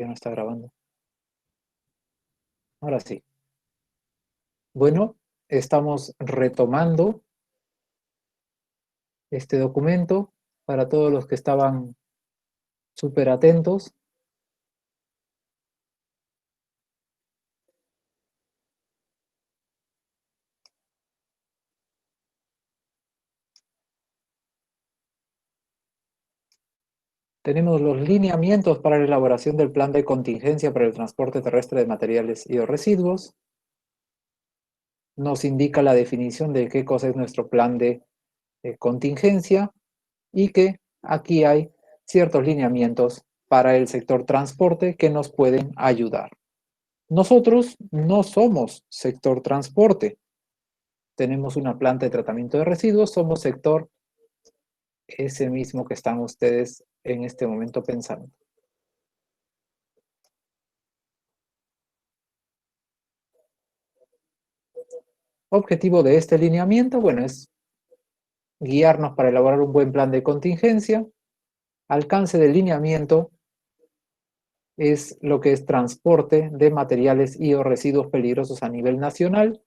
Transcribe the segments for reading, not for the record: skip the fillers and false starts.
Ya no está grabando. Ahora sí. Bueno, estamos retomando este documento para todos los que estaban súper atentos. Tenemos los lineamientos para la elaboración del plan de contingencia para el transporte terrestre de materiales y o residuos. Nos indica la definición de qué cosa es nuestro plan de contingencia y que aquí hay ciertos lineamientos para el sector transporte que nos pueden ayudar. Nosotros no somos sector transporte. Tenemos una planta de tratamiento de residuos, somos sector ese mismo que están ustedes en este momento pensando. Objetivo de este lineamiento, bueno, es guiarnos para elaborar un buen plan de contingencia. Alcance del lineamiento es lo que es transporte de materiales y o residuos peligrosos a nivel nacional,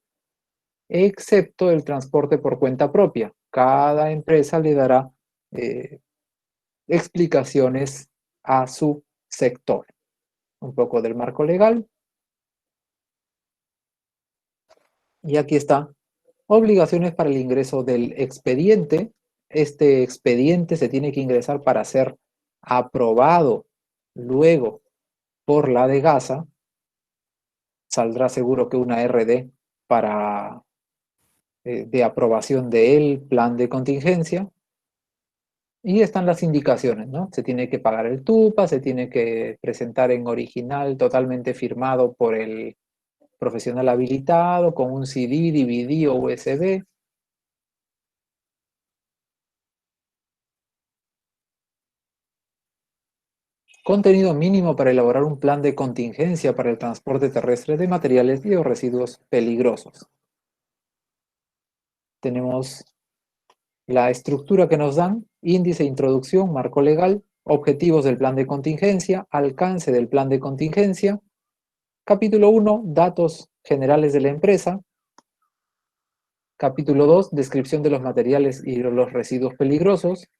excepto el transporte por cuenta propia. Cada empresa le dará explicaciones a su sector. Un poco del marco legal. Y aquí está. Obligaciones para el ingreso del expediente. Este expediente se tiene que ingresar para ser aprobado luego por la DEGASA. Saldrá seguro que una RD para, de aprobación del plan de contingencia. Y están las indicaciones, ¿no? Se tiene que pagar el TUPA, se tiene que presentar en original totalmente firmado por el profesional habilitado, con un CD, DVD o USB. Contenido mínimo para elaborar un plan de contingencia para el transporte terrestre de materiales y o residuos peligrosos. Tenemos la estructura que nos dan: índice, introducción, marco legal, objetivos del plan de contingencia, alcance del plan de contingencia. Capítulo 1, datos generales de la empresa. Capítulo 2, descripción de los materiales y los residuos peligrosos.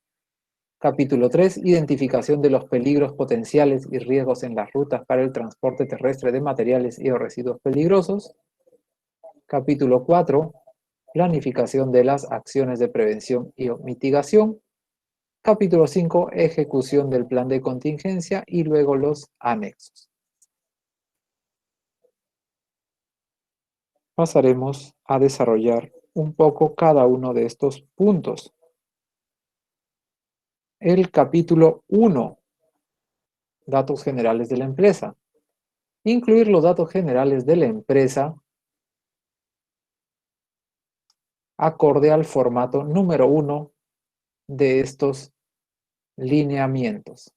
Capítulo 3, identificación de los peligros potenciales y riesgos en las rutas para el transporte terrestre de materiales y o residuos peligrosos. Capítulo 4, planificación de las acciones de prevención y o mitigación. Capítulo 5, ejecución del plan de contingencia y luego los anexos. Pasaremos a desarrollar un poco cada uno de estos puntos. El capítulo 1, datos generales de la empresa. Incluir los datos generales de la empresa acorde al formato número 1 de estos lineamientos.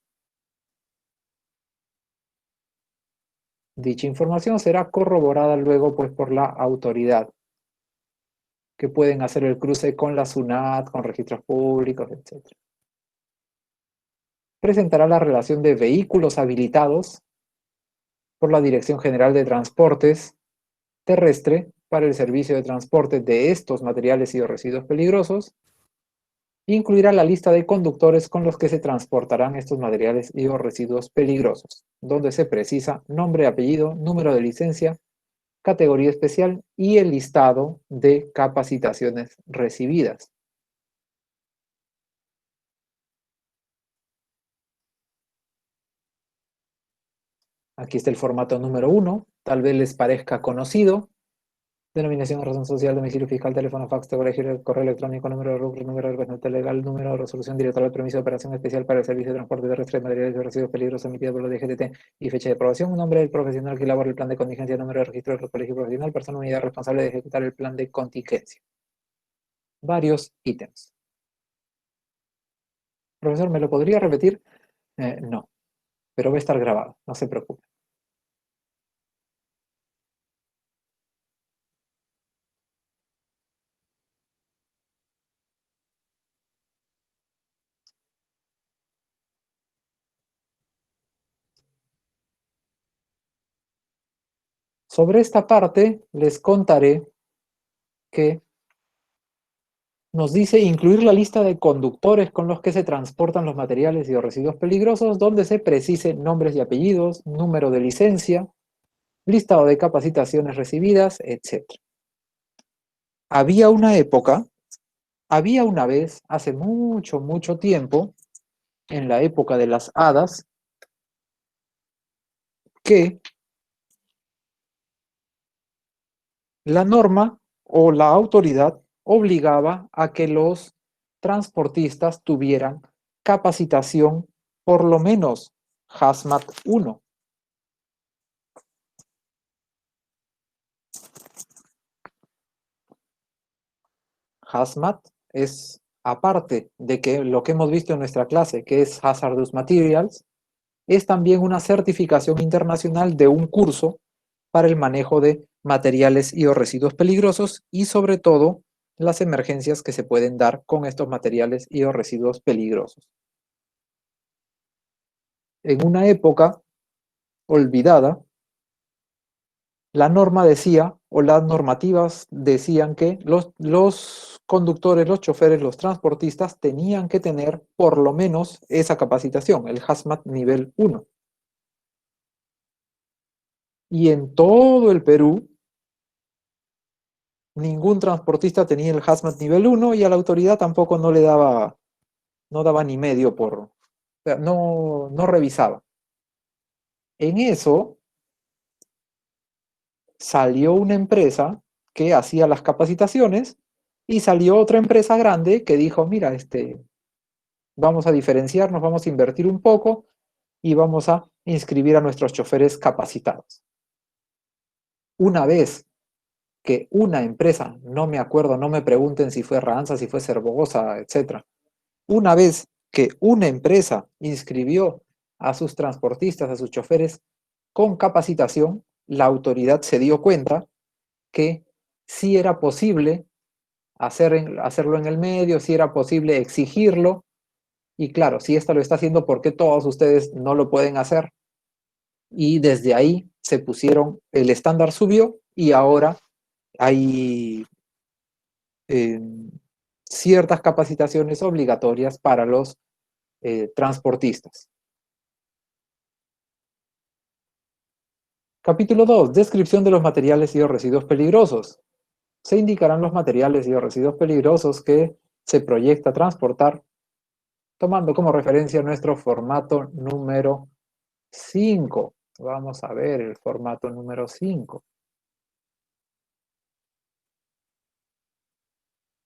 Dicha información será corroborada luego pues, por la autoridad, que pueden hacer el cruce con la SUNAT, con registros públicos, etc. Presentará la relación de vehículos habilitados por la Dirección General de Transportes Terrestre para el servicio de transporte de estos materiales y residuos peligrosos. Incluirá la lista de conductores con los que se transportarán estos materiales y o residuos peligrosos, donde se precisa nombre, apellido, número de licencia, categoría especial y el listado de capacitaciones recibidas. Aquí está el formato número 1, tal vez les parezca conocido. Denominación, razón social, domicilio fiscal, teléfono, fax, correo electrónico, número de RUC, número de representante legal, número de resolución directora del permiso de operación especial para el servicio de transporte terrestre de materiales y residuos peligrosos emitido por la DGTT y fecha de aprobación, nombre del profesional que elabora el plan de contingencia, número de registro del colegio profesional, persona unidad responsable de ejecutar el plan de contingencia. Varios ítems. Profesor, ¿me lo podría repetir? No, pero va a estar grabado, no se preocupe. Sobre esta parte les contaré que nos dice incluir la lista de conductores con los que se transportan los materiales y los residuos peligrosos, donde se precisen nombres y apellidos, número de licencia, listado de capacitaciones recibidas, etc. Había una época, había una vez, hace mucho, mucho tiempo, en la época de las hadas, que la norma o la autoridad obligaba a que los transportistas tuvieran capacitación por lo menos Hazmat 1. Hazmat es, aparte de que lo que hemos visto en nuestra clase, que es Hazardous Materials, es también una certificación internacional de un curso para el manejo de materiales y o residuos peligrosos y sobre todo las emergencias que se pueden dar con estos materiales y o residuos peligrosos. En una época olvidada, la norma decía, o las normativas decían que los conductores, los choferes, los transportistas tenían que tener por lo menos esa capacitación, el Hazmat nivel 1. Y en todo el Perú, ningún transportista tenía el Hazmat nivel 1 y a la autoridad tampoco no daba ni medio o sea, no revisaba. En eso salió una empresa que hacía las capacitaciones y salió otra empresa grande que dijo, mira, vamos a diferenciarnos, vamos a invertir un poco y vamos a inscribir a nuestros choferes capacitados. Una vez que una empresa, no me acuerdo, no me pregunten si fue Ranza, si fue Cervosa, etc. Una vez que una empresa inscribió a sus transportistas, a sus choferes con capacitación, la autoridad se dio cuenta que sí era posible hacerlo en el medio, sí era posible exigirlo, y claro, si esto lo está haciendo, ¿por qué todos ustedes no lo pueden hacer? Y desde ahí se pusieron, el estándar subió y ahora hay eh, ciertas capacitaciones obligatorias para los transportistas. Capítulo 2. Descripción de los materiales y los residuos peligrosos. Se indicarán los materiales y los residuos peligrosos que se proyecta transportar, tomando como referencia nuestro formato número 5. Vamos a ver el formato número 5.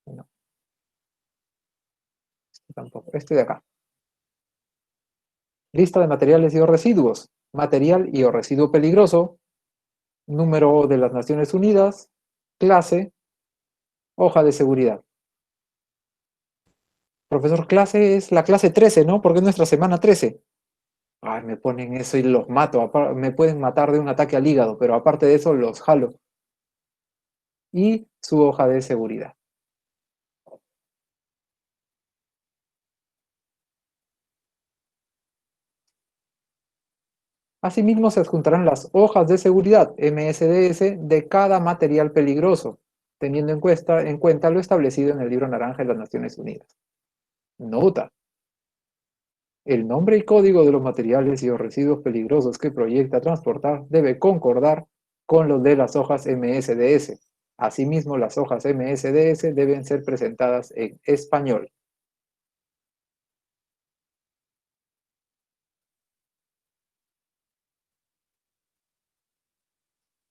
No, tampoco. Este de acá. Lista de materiales y o residuos. Material y o residuo peligroso. Número de las Naciones Unidas. Clase. Hoja de seguridad. Profesor, clase es la clase 13, ¿no? Porque es nuestra semana 13. Ay, me ponen eso y los mato. Me pueden matar de un ataque al hígado, pero aparte de eso los jalo. Y su hoja de seguridad. Asimismo, se adjuntarán las hojas de seguridad MSDS de cada material peligroso, teniendo en cuenta lo establecido en el Libro Naranja de las Naciones Unidas. Nota: el nombre y código de los materiales y los residuos peligrosos que proyecta transportar debe concordar con los de las hojas MSDS. Asimismo, las hojas MSDS deben ser presentadas en español.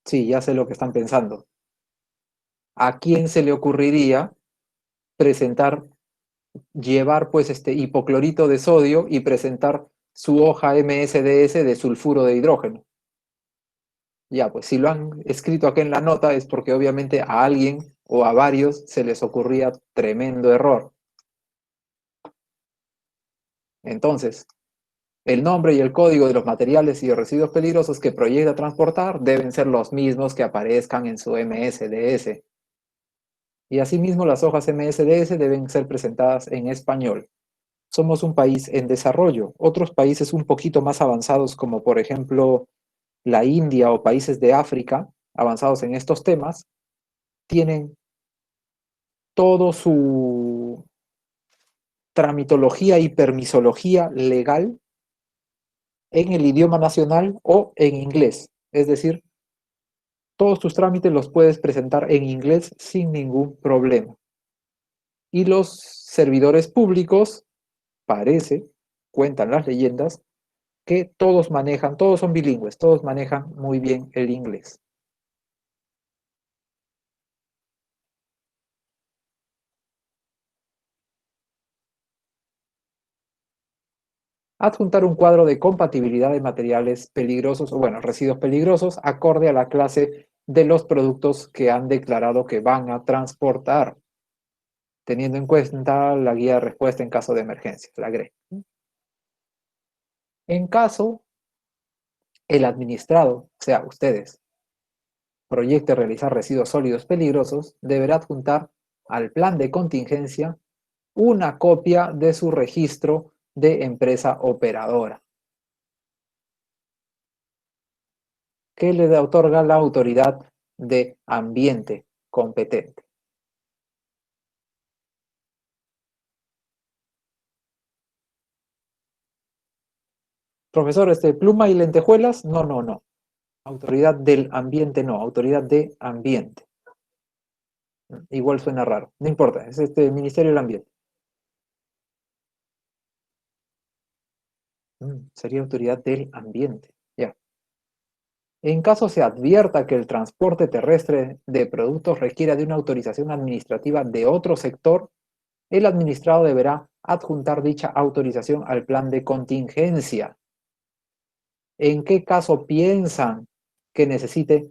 Sí, ya sé lo que están pensando. ¿A quién se le ocurriría presentar, llevar pues este hipoclorito de sodio y presentar su hoja MSDS de sulfuro de hidrógeno? Ya, pues si lo han escrito aquí en la nota es porque obviamente a alguien o a varios se les ocurría tremendo error. Entonces, el nombre y el código de los materiales y residuos peligrosos que proyecta transportar deben ser los mismos que aparezcan en su MSDS. Y asimismo, las hojas MSDS deben ser presentadas en español. Somos un país en desarrollo. Otros países un poquito más avanzados, como por ejemplo la India o países de África, avanzados en estos temas tienen todo su tramitología y permisología legal en el idioma nacional o en inglés. Es decir, todos tus trámites los puedes presentar en inglés sin ningún problema. Y los servidores públicos, parece, cuentan las leyendas, que todos son bilingües, todos manejan muy bien el inglés. Adjuntar un cuadro de compatibilidad de materiales peligrosos o, bueno, residuos peligrosos acorde a la clase de los productos que han declarado que van a transportar, teniendo en cuenta la guía de respuesta en caso de emergencia, la GRE. En caso el administrado, o sea, ustedes, proyecte realizar residuos sólidos peligrosos, deberá adjuntar al plan de contingencia una copia de su registro de empresa operadora, que le otorga la autoridad de ambiente competente. Profesor, pluma y lentejuelas, no, no, no. Autoridad del ambiente, no, autoridad de ambiente. Igual suena raro, no importa, es Ministerio del Ambiente. Sería autoridad del ambiente, ya. En caso se advierta que el transporte terrestre de productos requiera de una autorización administrativa de otro sector, el administrado deberá adjuntar dicha autorización al plan de contingencia. ¿En qué caso piensan que necesite?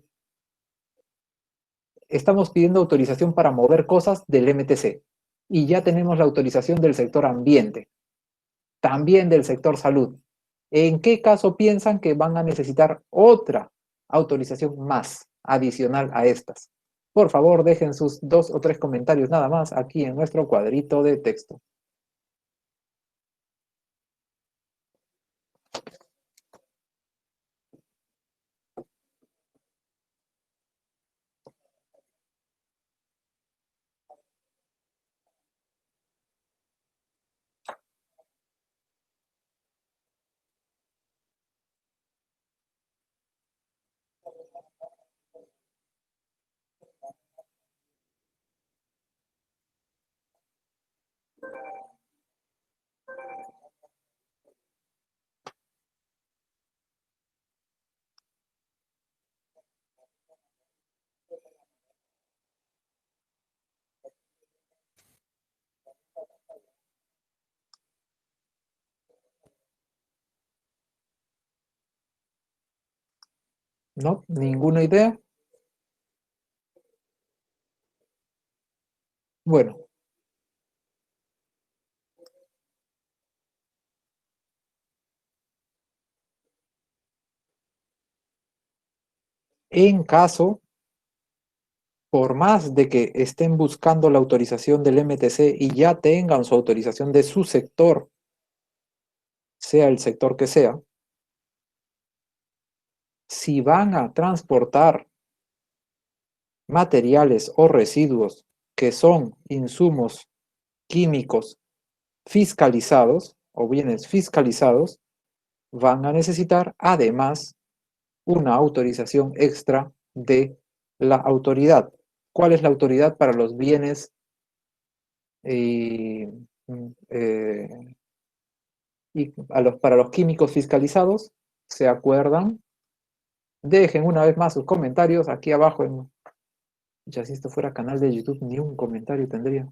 Estamos pidiendo autorización para mover cosas del MTC y ya tenemos la autorización del sector ambiente, también del sector salud. ¿En qué caso piensan que van a necesitar otra autorización más adicional a estas? Por favor, dejen sus 2 o 3 comentarios nada más aquí en nuestro cuadrito de texto. ¿No? ¿Ninguna idea? Bueno, en caso, por más de que estén buscando la autorización del MTC y ya tengan su autorización de su sector, sea el sector que sea, si van a transportar materiales o residuos que son insumos químicos fiscalizados o bienes fiscalizados, van a necesitar además una autorización extra de la autoridad. ¿Cuál es la autoridad para los bienes eh, eh, y para los químicos fiscalizados? ¿Se acuerdan? Dejen una vez más sus comentarios aquí abajo. Ya si esto fuera canal de YouTube, ni un comentario tendría.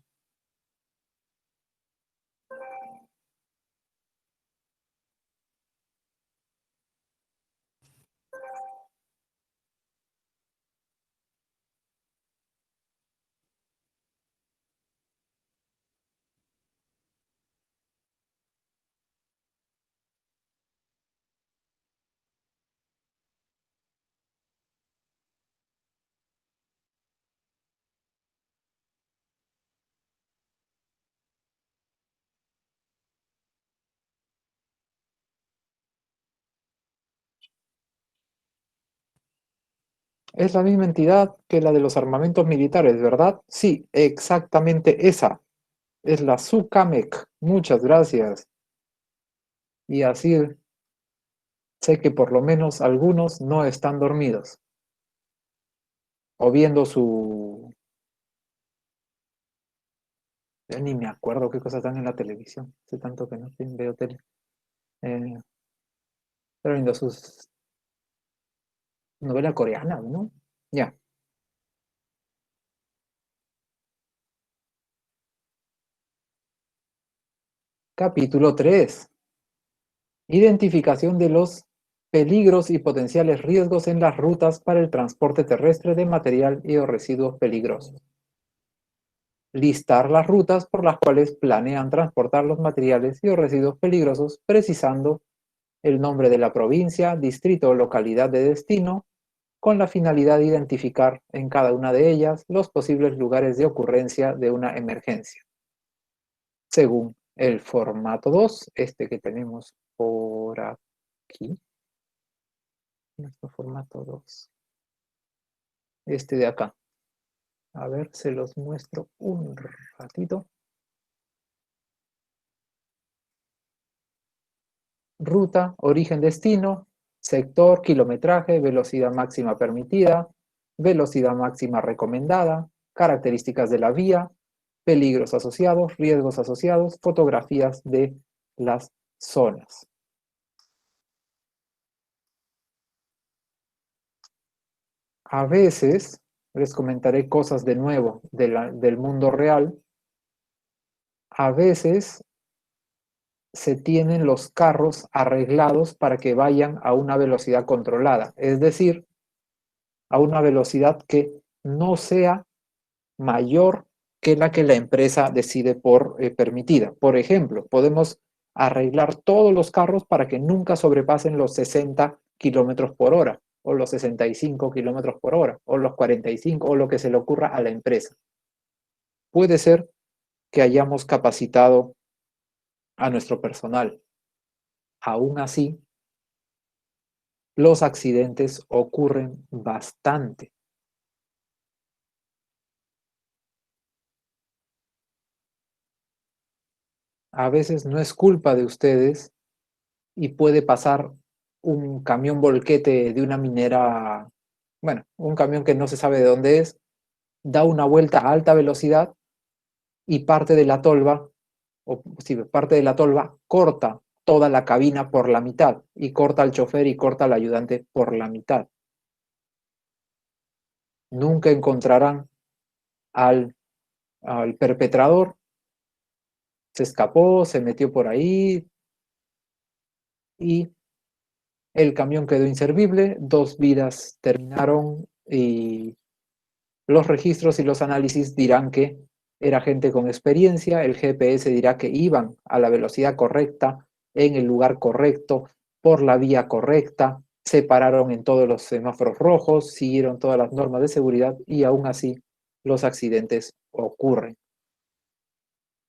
Es la misma entidad que la de los armamentos militares, ¿verdad? Sí, exactamente esa. Es la SUCAMEC. Muchas gracias. Y así sé que por lo menos algunos no están dormidos o viendo su... Ya ni me acuerdo qué cosas dan en la televisión. Hace tanto que no veo tele. Eh, pero viendo sus novelas coreanas, ¿no? Ya. Capítulo 3. Identificación de los peligros y potenciales riesgos en las rutas para el transporte terrestre de material y o residuos peligrosos. Listar las rutas por las cuales planean transportar los materiales y o residuos peligrosos, precisando el nombre de la provincia, distrito o localidad de destino, con la finalidad de identificar en cada una de ellas los posibles lugares de ocurrencia de una emergencia. Según el formato 2, este que tenemos por aquí, nuestro formato 2, este de acá. A ver, se los muestro un ratito. Ruta, origen, destino, sector, kilometraje, velocidad máxima permitida, velocidad máxima recomendada, características de la vía, peligros asociados, riesgos asociados, fotografías de las zonas. A veces les comentaré cosas de nuevo del mundo real. A veces se tienen los carros arreglados para que vayan a una velocidad controlada, es decir, a una velocidad que no sea mayor que la que la empresa decide por permitida. Por ejemplo, podemos arreglar todos los carros para que nunca sobrepasen los 60 kilómetros por hora, o los 65 kilómetros por hora, o los 45, o lo que se le ocurra a la empresa. Puede ser que hayamos capacitado a nuestro personal. Aún así, los accidentes ocurren bastante. A veces no es culpa de ustedes y puede pasar un camión volquete de una minera, bueno, un camión que no se sabe de dónde es, da una vuelta a alta velocidad y parte de la tolva, o sí, parte de la tolva corta toda la cabina por la mitad y corta al chofer y corta al ayudante por la mitad. Nunca encontrarán al, al perpetrador, se escapó, se metió por ahí y el camión quedó inservible, 2 vidas terminaron y los registros y los análisis dirán que era gente con experiencia, el GPS dirá que iban a la velocidad correcta, en el lugar correcto, por la vía correcta, se pararon en todos los semáforos rojos, siguieron todas las normas de seguridad y aún así los accidentes ocurren.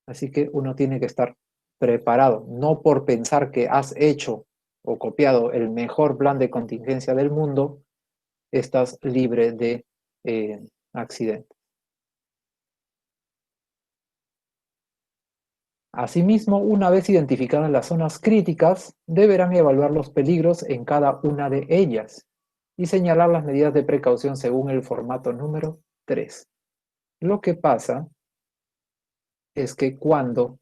Así que uno tiene que estar preparado, no por pensar que has hecho o copiado el mejor plan de contingencia del mundo, estás libre de accidentes. Asimismo, una vez identificadas las zonas críticas, deberán evaluar los peligros en cada una de ellas y señalar las medidas de precaución según el formato número 3. Lo que pasa es que cuando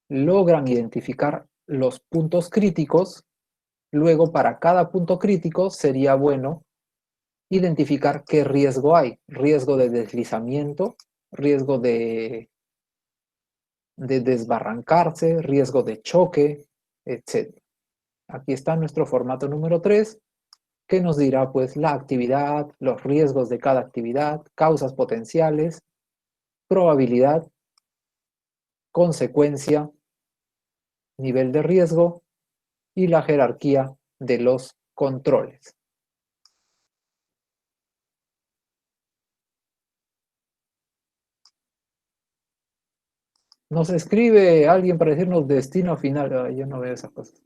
logran identificar los puntos críticos, luego para cada punto crítico sería bueno identificar qué riesgo hay. Riesgo de deslizamiento, riesgo de desbarrancarse, riesgo de choque, etc. Aquí está nuestro formato número 3, que nos dirá pues la actividad, los riesgos de cada actividad, causas potenciales, probabilidad, consecuencia, nivel de riesgo y la jerarquía de los controles. Nos escribe alguien para decirnos destino final. Ay, yo no veo esas cosas.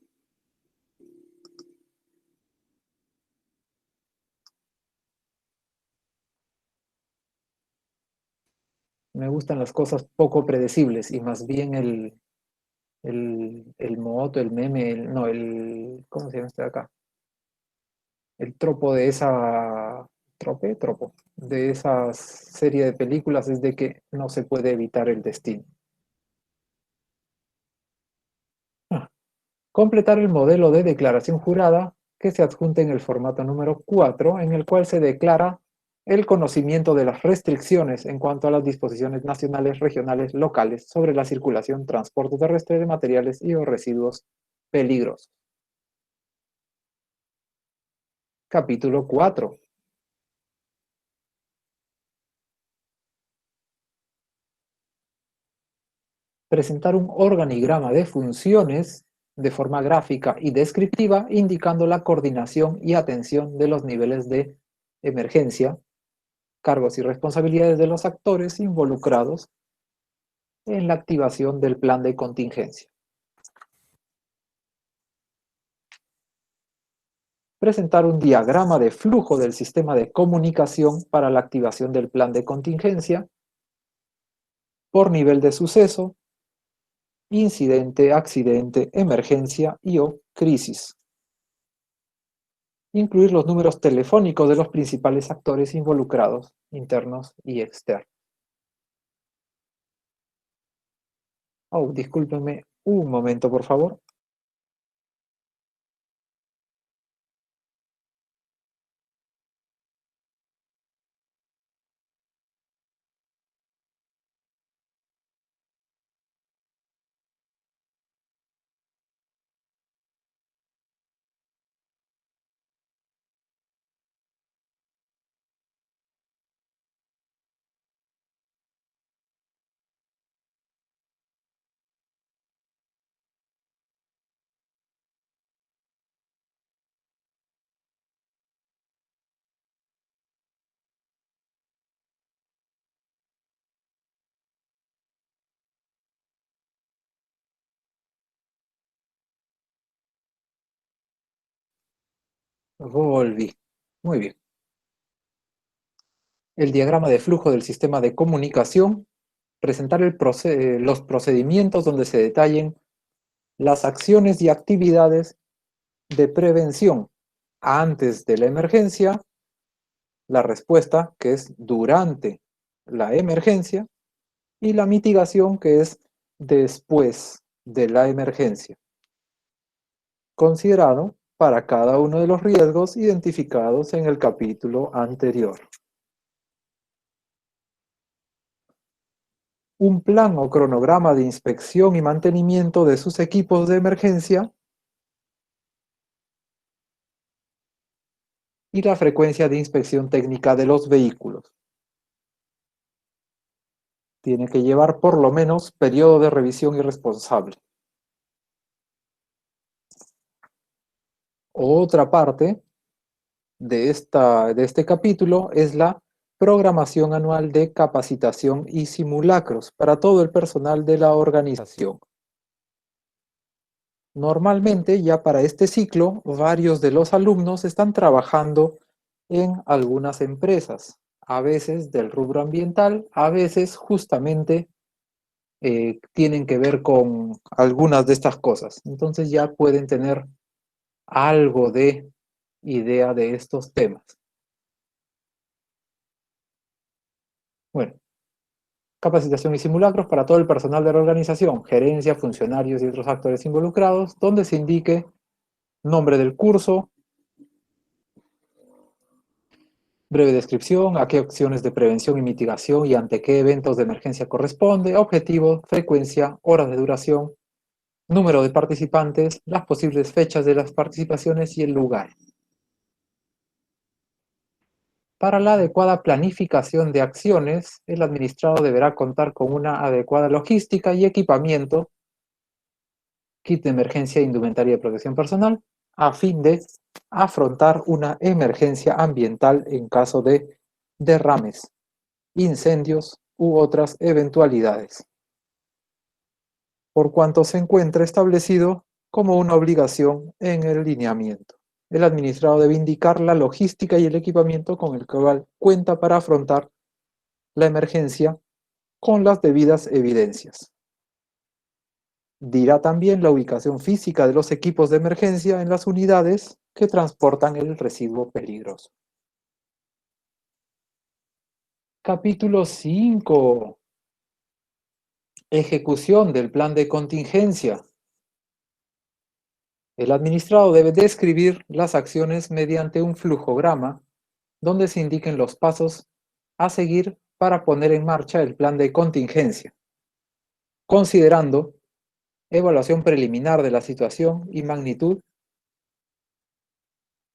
Me gustan las cosas poco predecibles y más bien el moto, el meme, no, ¿cómo se llama este de acá? El tropo de esa, tropo, de esa serie de películas es de que no se puede evitar el destino. Ah, completar el modelo de declaración jurada que se adjunta en el formato número 4, en el cual se declara el conocimiento de las restricciones en cuanto a las disposiciones nacionales, regionales, locales sobre la circulación, transporte terrestre de materiales y o residuos peligrosos. Capítulo 4. Presentar un organigrama de funciones de forma gráfica y descriptiva, indicando la coordinación y atención de los niveles de emergencia, cargos y responsabilidades de los actores involucrados en la activación del plan de contingencia. Presentar un diagrama de flujo del sistema de comunicación para la activación del plan de contingencia por nivel de suceso, incidente, accidente, emergencia y o crisis. Incluir los números telefónicos de los principales actores involucrados, internos y externos. Oh, discúlpenme un momento, por favor. Volví. Muy bien. El diagrama de flujo del sistema de comunicación. Presentar los procedimientos donde se detallen las acciones y actividades de prevención antes de la emergencia, la respuesta, que es durante la emergencia, y la mitigación, que es después de la emergencia, considerado para cada uno de los riesgos identificados en el capítulo anterior. Un plan o cronograma de inspección y mantenimiento de sus equipos de emergencia y la frecuencia de inspección técnica de los vehículos. Tiene que llevar por lo menos periodo de revisión irresponsable. Otra parte de este capítulo es la programación anual de capacitación y simulacros para todo el personal de la organización. Normalmente, ya para este ciclo, varios de los alumnos están trabajando en algunas empresas, a veces del rubro ambiental, a veces justamente tienen que ver con algunas de estas cosas. Entonces ya pueden tener algo de idea de estos temas. Bueno, capacitación y simulacros para todo el personal de la organización, gerencia, funcionarios y otros actores involucrados, donde se indique nombre del curso, breve descripción, a qué acciones de prevención y mitigación y ante qué eventos de emergencia corresponde, objetivo, frecuencia, horas de duración, número de participantes, las posibles fechas de las participaciones y el lugar. Para la adecuada planificación de acciones, el administrado deberá contar con una adecuada logística y equipamiento, kit de emergencia e indumentaria de protección personal, a fin de afrontar una emergencia ambiental en caso de derrames, incendios u otras eventualidades, por cuanto se encuentra establecido como una obligación en el lineamiento. El administrado debe indicar la logística y el equipamiento con el cual cuenta para afrontar la emergencia con las debidas evidencias. Dirá también la ubicación física de los equipos de emergencia en las unidades que transportan el residuo peligroso. Capítulo 5. Ejecución del plan de contingencia. El administrado debe describir las acciones mediante un flujograma donde se indiquen los pasos a seguir para poner en marcha el plan de contingencia, considerando evaluación preliminar de la situación y magnitud,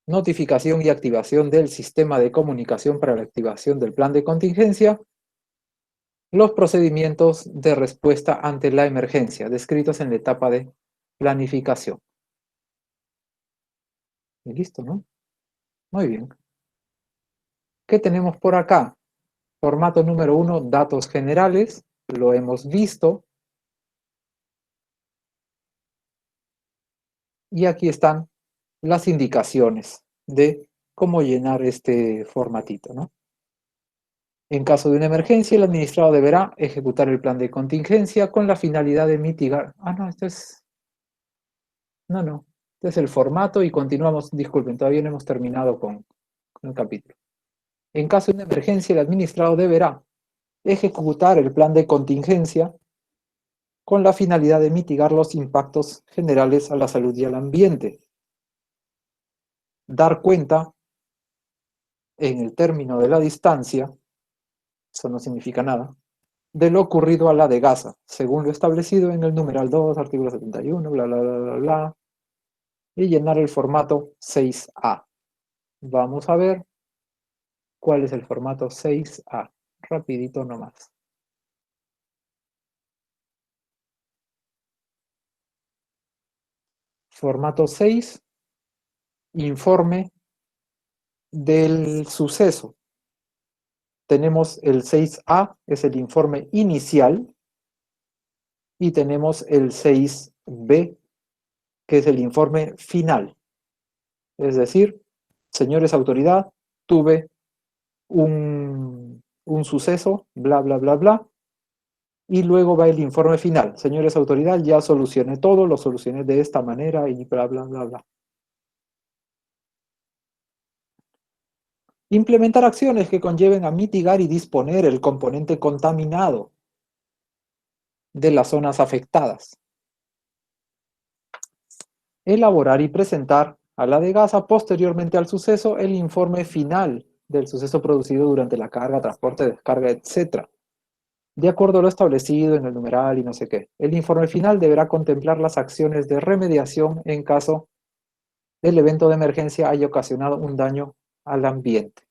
notificación y activación del sistema de comunicación para la activación del plan de contingencia, los procedimientos de respuesta ante la emergencia, descritos en la etapa de planificación. Y listo, ¿no? Muy bien. ¿Qué tenemos por acá? Formato número 1, datos generales, lo hemos visto. Y aquí están las indicaciones de cómo llenar este formatito, ¿no? En caso de una emergencia, el administrado deberá ejecutar el plan de contingencia con la finalidad de mitigar. Ah, no, esto es. No, no. Este es el formato y continuamos. Disculpen, todavía no hemos terminado con el capítulo. En caso de una emergencia, el administrado deberá ejecutar el plan de contingencia con la finalidad de mitigar los impactos generales a la salud y al ambiente. Dar cuenta en el término de la distancia, eso no significa nada, de lo ocurrido a la de Gaza, según lo establecido en el numeral 2, artículo 71, bla, bla, bla, bla, bla, y llenar el formato 6A. Vamos a ver cuál es el formato 6A. Rapidito nomás. Formato 6, informe del suceso. Tenemos el 6A, es el informe inicial, y tenemos el 6B, que es el informe final. Es decir, señores autoridad, tuve un suceso, bla, bla, bla, bla, y luego va el informe final. Señores autoridad, ya solucioné todo, lo solucioné de esta manera y bla, bla, bla, bla. Implementar acciones que conlleven a mitigar y disponer el componente contaminado de las zonas afectadas. Elaborar y presentar a la de Gaza posteriormente al suceso el informe final del suceso producido durante la carga, transporte, descarga, etc. De acuerdo a lo establecido en el numeral y no sé qué. El informe final deberá contemplar las acciones de remediación en caso del evento de emergencia haya ocasionado un daño al ambiente.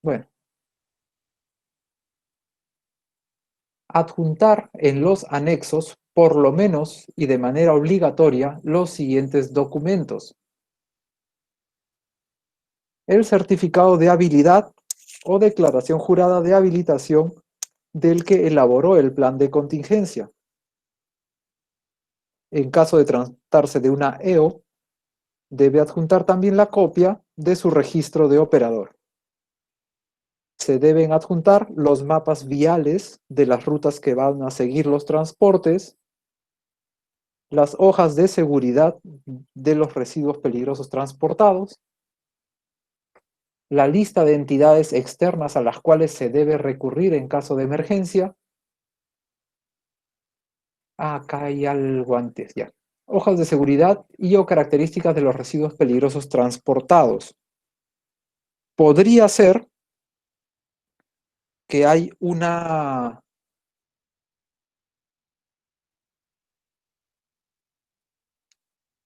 Bueno, adjuntar en los anexos, por lo menos y de manera obligatoria, los siguientes documentos. El certificado de habilidad o declaración jurada de habilitación del que elaboró el plan de contingencia. En caso de tratarse de una EO, debe adjuntar también la copia de su registro de operador. Se deben adjuntar los mapas viales de las rutas que van a seguir los transportes, las hojas de seguridad de los residuos peligrosos transportados, la lista de entidades externas a las cuales se debe recurrir en caso de emergencia. Acá hay algo antes ya. Hojas de seguridad y o características de los residuos peligrosos transportados. Podría ser que hay una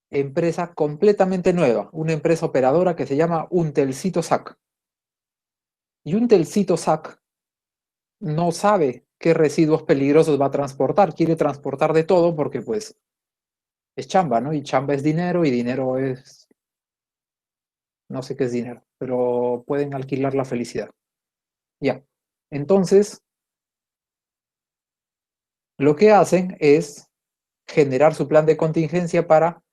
empresa completamente nueva, una empresa operadora que se llama Untelcito SAC. Y Untelcito SAC no sabe qué residuos peligrosos va a transportar, quiere transportar de todo porque pues es chamba, ¿no? Y chamba es dinero y dinero es, no sé qué es dinero, pero pueden alquilar la felicidad. Ya. Entonces, lo que hacen es generar su plan de contingencia para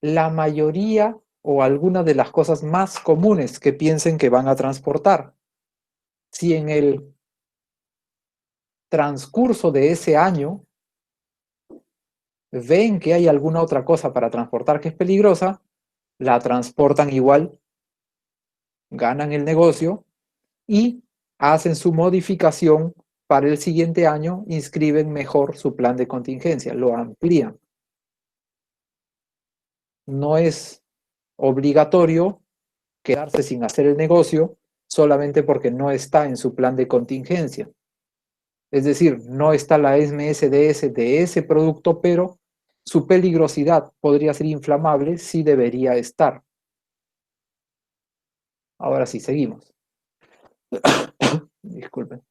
la mayoría o alguna de las cosas más comunes que piensen que van a transportar. Si en el transcurso de ese año ven que hay alguna otra cosa para transportar que es peligrosa, la transportan igual, ganan el negocio y hacen su modificación para el siguiente año, inscriben mejor su plan de contingencia, lo amplían. No es obligatorio quedarse sin hacer el negocio solamente porque no está en su plan de contingencia. Es decir, no está la MSDS de ese producto, pero su peligrosidad podría ser inflamable, sí debería estar. Ahora sí, seguimos. Disculpen.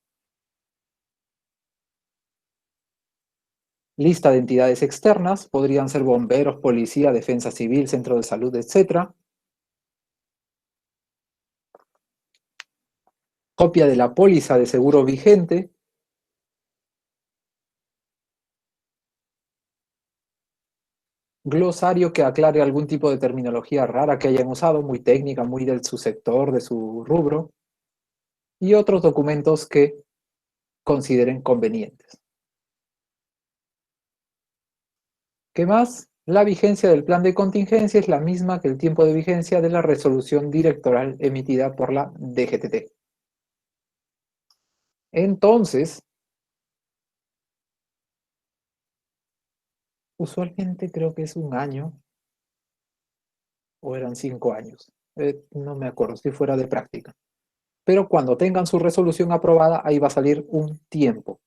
Lista de entidades externas, podrían ser bomberos, policía, defensa civil, centro de salud, etc. Copia de la póliza de seguro vigente. Glosario que aclare algún tipo de terminología rara que hayan usado, muy técnica, muy de su sector, de su rubro. Y otros documentos que consideren convenientes. ¿Qué más? La vigencia del plan de contingencia es la misma que el tiempo de vigencia de la resolución directoral emitida por la DGTT. Entonces, usualmente creo que es un año o eran 5 años. No me acuerdo si fuera de práctica. Pero cuando tengan su resolución aprobada, ahí va a salir un tiempo.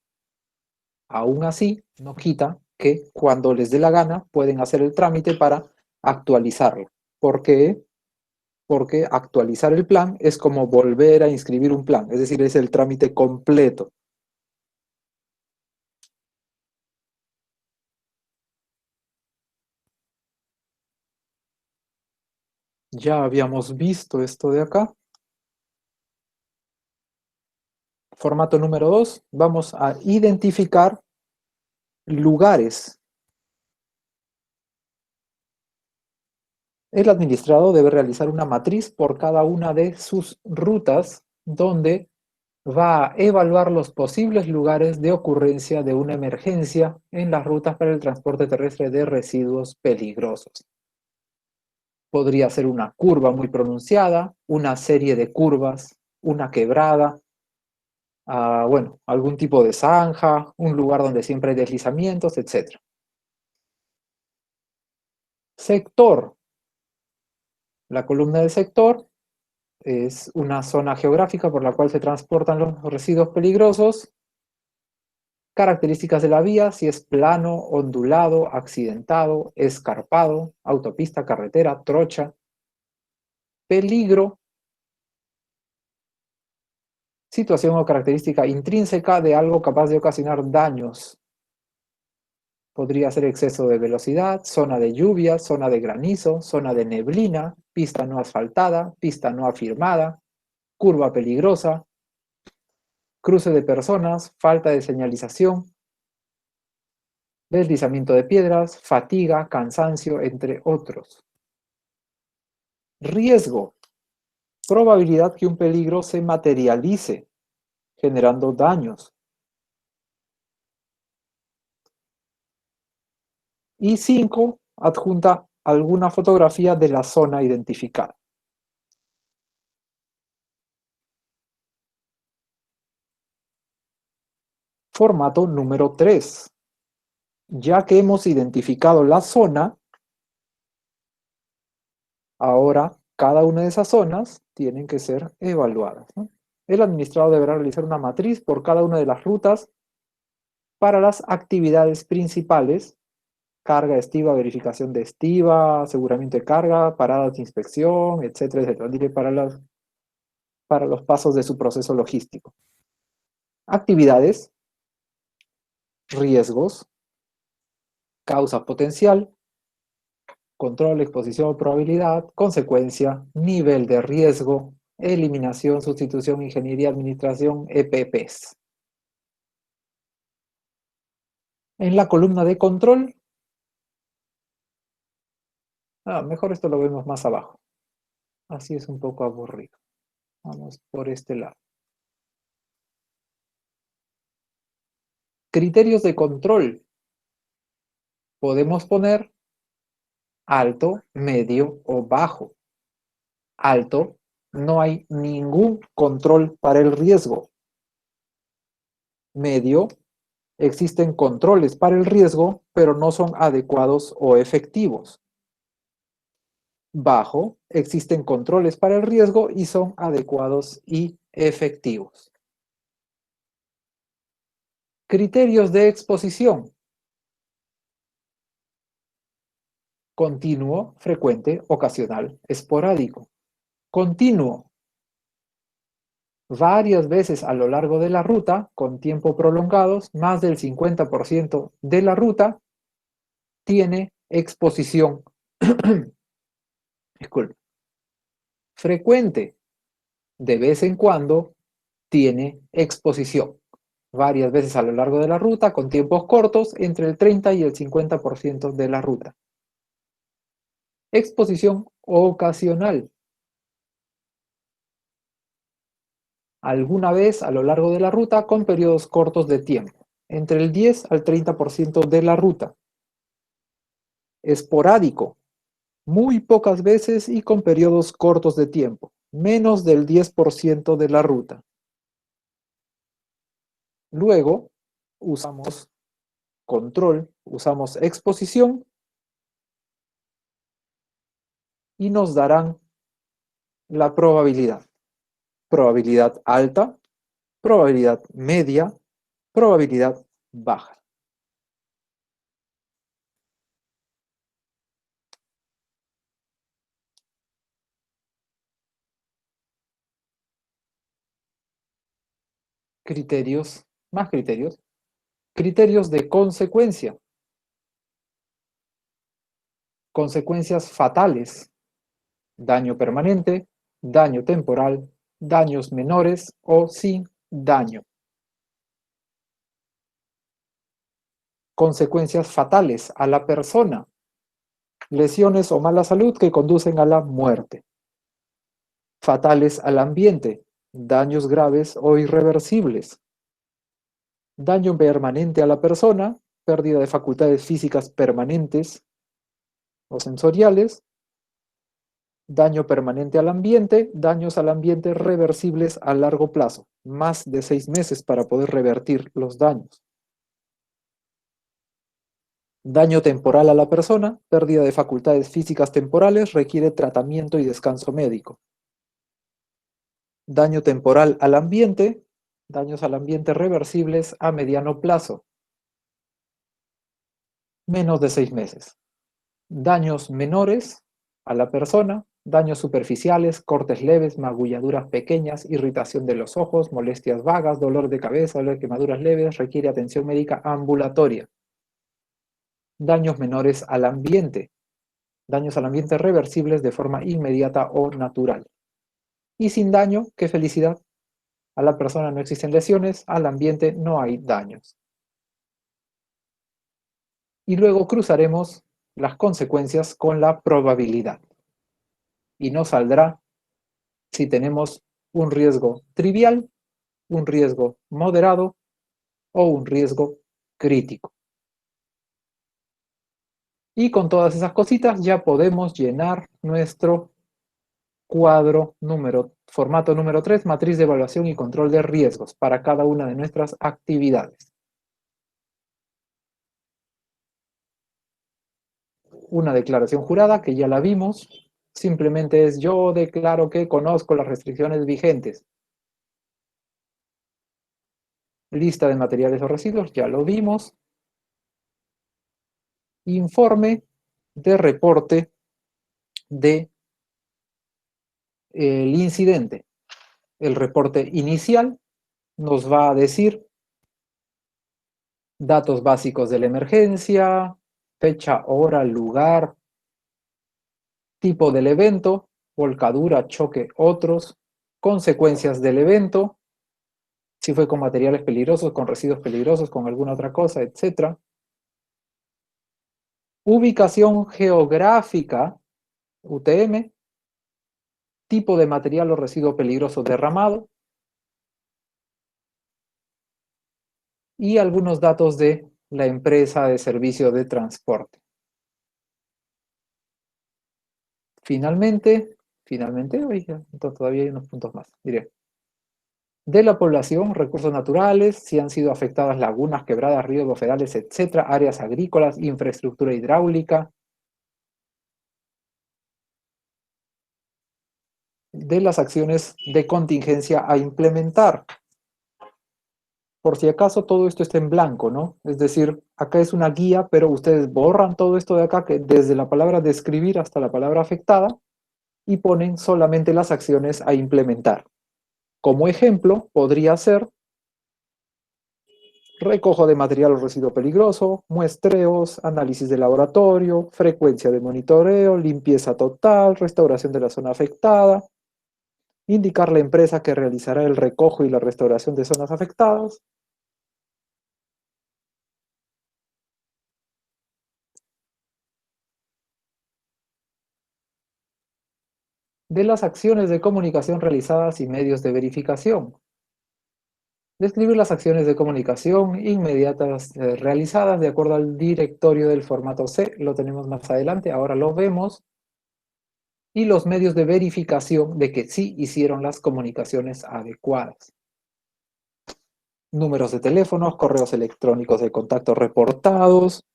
Aún así, no quita que cuando les dé la gana pueden hacer el trámite para actualizarlo. ¿Por qué? Porque actualizar el plan es como volver a inscribir un plan, es decir, es el trámite completo. Ya habíamos visto esto de acá. Formato número 2, vamos a identificar lugares. El administrado debe realizar una matriz por cada una de sus rutas donde va a evaluar los posibles lugares de ocurrencia de una emergencia en las rutas para el transporte terrestre de residuos peligrosos. Podría ser una curva muy pronunciada, una serie de curvas, una quebrada, bueno, algún tipo de zanja, un lugar donde siempre hay deslizamientos, etc. Sector. La columna del sector es una zona geográfica por la cual se transportan los residuos peligrosos. Características de la vía, si es plano, ondulado, accidentado, escarpado, autopista, carretera, trocha. Peligro, situación o característica intrínseca de algo capaz de ocasionar daños. Podría ser exceso de velocidad, zona de lluvia, zona de granizo, zona de neblina, pista no asfaltada, pista no afirmada, curva peligrosa, cruce de personas, falta de señalización, deslizamiento de piedras, fatiga, cansancio, entre otros. Riesgo. Probabilidad que un peligro se materialice, generando daños. Y 5. Adjunta alguna fotografía de la zona identificada. Formato número 3. Ya que hemos identificado la zona, ahora cada una de esas zonas tienen que ser evaluadas, ¿no? El administrador deberá realizar una matriz por cada una de las rutas para las actividades principales: carga, estiva, verificación de estiva, aseguramiento de carga, paradas de inspección, etcétera, etcétera. Diré para los pasos de su proceso logístico. Actividades, riesgos, causa potencial, control, exposición, probabilidad, consecuencia, nivel de riesgo, eliminación, sustitución, ingeniería, administración, EPPs. En la columna de control Mejor esto lo vemos más abajo. Así es un poco aburrido. Vamos por este lado. Criterios de control. Podemos poner alto, medio o bajo. Alto, no hay ningún control para el riesgo. Medio, existen controles para el riesgo, pero no son adecuados o efectivos. Bajo, existen controles para el riesgo y son adecuados y efectivos. Criterios de exposición. Continuo, frecuente, ocasional, esporádico. Continuo. Varias veces a lo largo de la ruta, con tiempo prolongados, más del 50% de la ruta tiene exposición. Disculpe. Frecuente. De vez en cuando tiene exposición. Varias veces a lo largo de la ruta, con tiempos cortos, entre el 30 y el 50% de la ruta. Exposición ocasional. Alguna vez a lo largo de la ruta con periodos cortos de tiempo, entre el 10 al 30% de la ruta. Esporádico. Muy pocas veces y con periodos cortos de tiempo, menos del 10% de la ruta. Luego, usamos control, usamos exposición y nos darán la probabilidad. Probabilidad alta, probabilidad media, probabilidad baja. Criterios, más criterios. Criterios de consecuencia. Consecuencias fatales. Daño permanente, daño temporal, daños menores o sin daño. Consecuencias fatales a la persona. Lesiones o mala salud que conducen a la muerte. Fatales al ambiente. Daños graves o irreversibles. Daño permanente a la persona, pérdida de facultades físicas permanentes o sensoriales. Daño permanente al ambiente, daños al ambiente reversibles a largo plazo, más de 6 meses para poder revertir los daños. Daño temporal a la persona, pérdida de facultades físicas temporales, requiere tratamiento y descanso médico. Daño temporal al ambiente, daños al ambiente reversibles a mediano plazo, menos de 6 meses. Daños menores a la persona, daños superficiales, cortes leves, magulladuras pequeñas, irritación de los ojos, molestias vagas, dolor de cabeza, dolor de quemaduras leves, requiere atención médica ambulatoria. Daños menores al ambiente, daños al ambiente reversibles de forma inmediata o natural. Y sin daño, qué felicidad. A la persona no existen lesiones, al ambiente no hay daños. Y luego cruzaremos las consecuencias con la probabilidad. Y nos saldrá si tenemos un riesgo trivial, un riesgo moderado o un riesgo crítico. Y con todas esas cositas ya podemos llenar nuestro cuadro formato número 3, matriz de evaluación y control de riesgos para cada una de nuestras actividades. Una declaración jurada que ya la vimos, simplemente es yo declaro que conozco las restricciones vigentes. Lista de materiales o residuos, ya lo vimos. Informe de reporte de el incidente. El reporte inicial nos va a decir datos básicos de la emergencia, fecha, hora, lugar, tipo del evento, volcadura, choque, otros, consecuencias del evento, si fue con materiales peligrosos, con residuos peligrosos, con alguna otra cosa, etc. Ubicación geográfica UTM, tipo de material o residuo peligroso derramado y algunos datos de la empresa de servicio de transporte. Finalmente, oiga, todavía hay unos puntos más, diré. De la población, recursos naturales, si han sido afectadas lagunas, quebradas, ríos, bofedales, etcétera, áreas agrícolas, infraestructura hidráulica, de las acciones de contingencia a implementar. Por si acaso todo esto está en blanco, ¿no? Es decir, acá es una guía, pero ustedes borran todo esto de acá, que desde la palabra describir hasta la palabra afectada, y ponen solamente las acciones a implementar. Como ejemplo, podría ser recojo de material o residuo peligroso, muestreos, análisis de laboratorio, frecuencia de monitoreo, limpieza total, restauración de la zona afectada, indicar la empresa que realizará el recojo y la restauración de zonas afectadas, de las acciones de comunicación realizadas y medios de verificación. Describir las acciones de comunicación inmediatas realizadas de acuerdo al directorio del formato C, lo tenemos más adelante, ahora lo vemos, y los medios de verificación de que sí hicieron las comunicaciones adecuadas. Números de teléfonos, correos electrónicos de contacto reportados,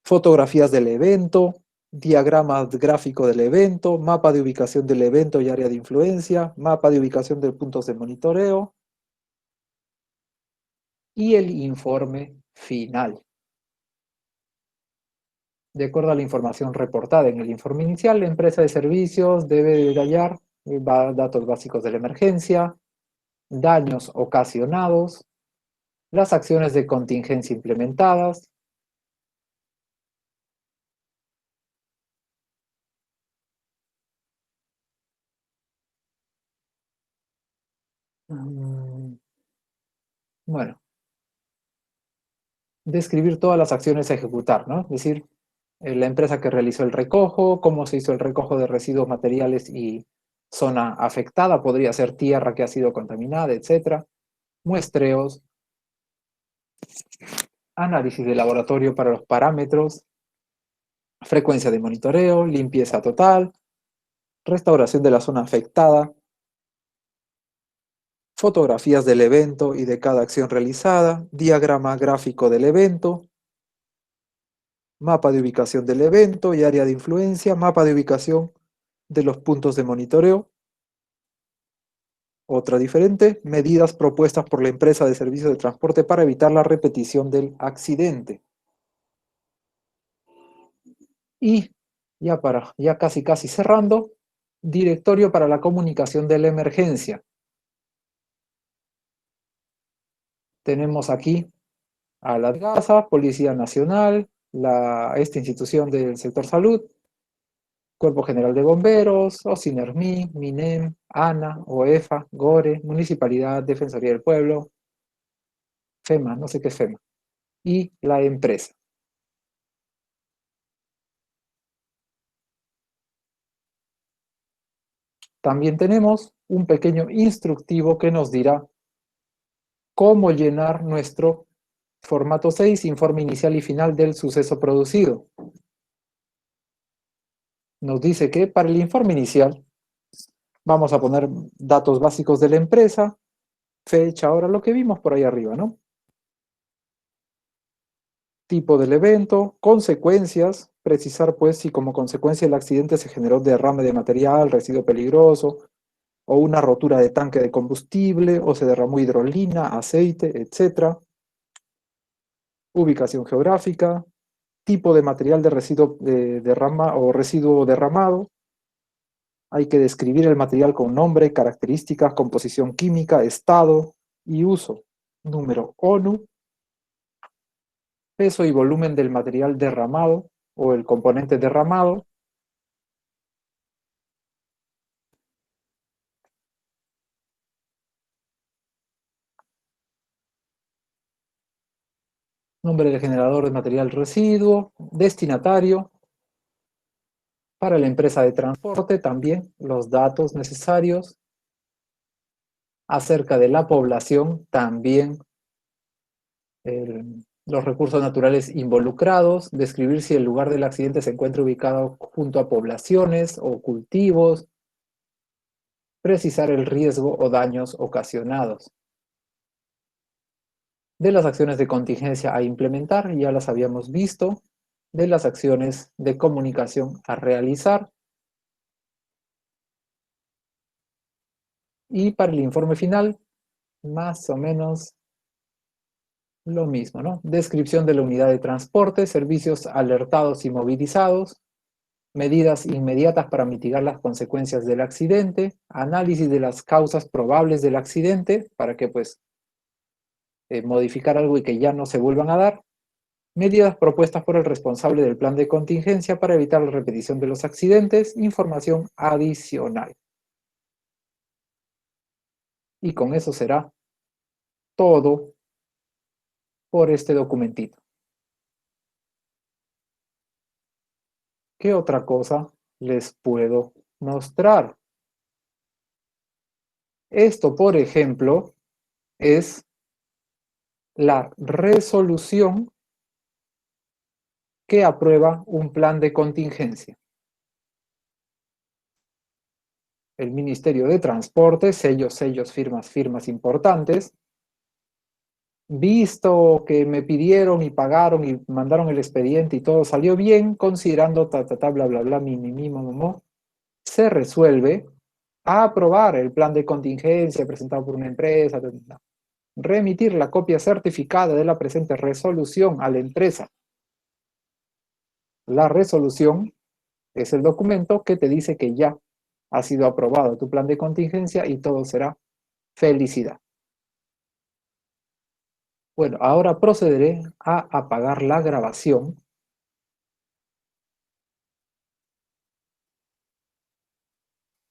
fotografías del evento, diagrama gráfico del evento, mapa de ubicación del evento y área de influencia, mapa de ubicación de puntos de monitoreo y el informe final. De acuerdo a la información reportada en el informe inicial, la empresa de servicios debe detallar datos básicos de la emergencia, daños ocasionados, las acciones de contingencia implementadas, bueno, describir todas las acciones a ejecutar, ¿no? Es decir, la empresa que realizó el recojo, cómo se hizo el recojo de residuos materiales y zona afectada, podría ser tierra que ha sido contaminada, etcétera, muestreos, análisis de laboratorio para los parámetros, frecuencia de monitoreo, limpieza total, restauración de la zona afectada, fotografías del evento y de cada acción realizada, diagrama gráfico del evento, mapa de ubicación del evento y área de influencia, mapa de ubicación de los puntos de monitoreo. Otra diferente, medidas propuestas por la empresa de servicios de transporte para evitar la repetición del accidente. Y ya casi cerrando, directorio para la comunicación de la emergencia. Tenemos aquí a la GASA, Policía Nacional, esta institución del sector salud, Cuerpo General de Bomberos, OSINERMI, MINEM, ANA, OEFA, GORE, Municipalidad, Defensoría del Pueblo, FEMA, no sé qué es FEMA, y la empresa. También tenemos un pequeño instructivo que nos dirá cómo llenar nuestro formato 6, informe inicial y final del suceso producido. Nos dice que para el informe inicial vamos a poner datos básicos de la empresa, fecha, ahora lo que vimos por ahí arriba, ¿no? Tipo del evento, consecuencias, precisar pues si como consecuencia del accidente se generó derrame de material, residuo peligroso, o una rotura de tanque de combustible, o se derramó hidrolina, aceite, etc. Ubicación geográfica, tipo de material de residuo o residuo derramado. Hay que describir el material con nombre, características, composición química, estado y uso. Número ONU, peso y volumen del material derramado o el componente derramado, nombre del generador de material residuo, destinatario, Para la empresa de transporte también los datos necesarios acerca de la población, también los recursos naturales involucrados, describir si el lugar del accidente se encuentra ubicado junto a poblaciones o cultivos, precisar el riesgo o daños ocasionados. De las acciones de contingencia a implementar, ya las habíamos visto. De las acciones de comunicación a realizar. Y para el informe final, más o menos lo mismo, ¿no? Descripción de la unidad de transporte, servicios alertados y movilizados, medidas inmediatas para mitigar las consecuencias del accidente, análisis de las causas probables del accidente, para que pues modificar algo y que ya no se vuelvan a dar, medidas propuestas por el responsable del plan de contingencia para evitar la repetición de los accidentes, información adicional. Y con eso será todo por este documentito. ¿Qué otra cosa les puedo mostrar? Esto, por ejemplo, es la resolución que aprueba un plan de contingencia. El Ministerio de Transporte, sellos, firmas importantes. Visto que me pidieron y pagaron y mandaron el expediente y todo salió bien, considerando bla, bla, bla, se resuelve a aprobar el plan de contingencia presentado por una empresa, remitir la copia certificada de la presente resolución a la empresa. La resolución es el documento que te dice que ya ha sido aprobado tu plan de contingencia y todo será felicidad. Bueno, ahora procederé a apagar la grabación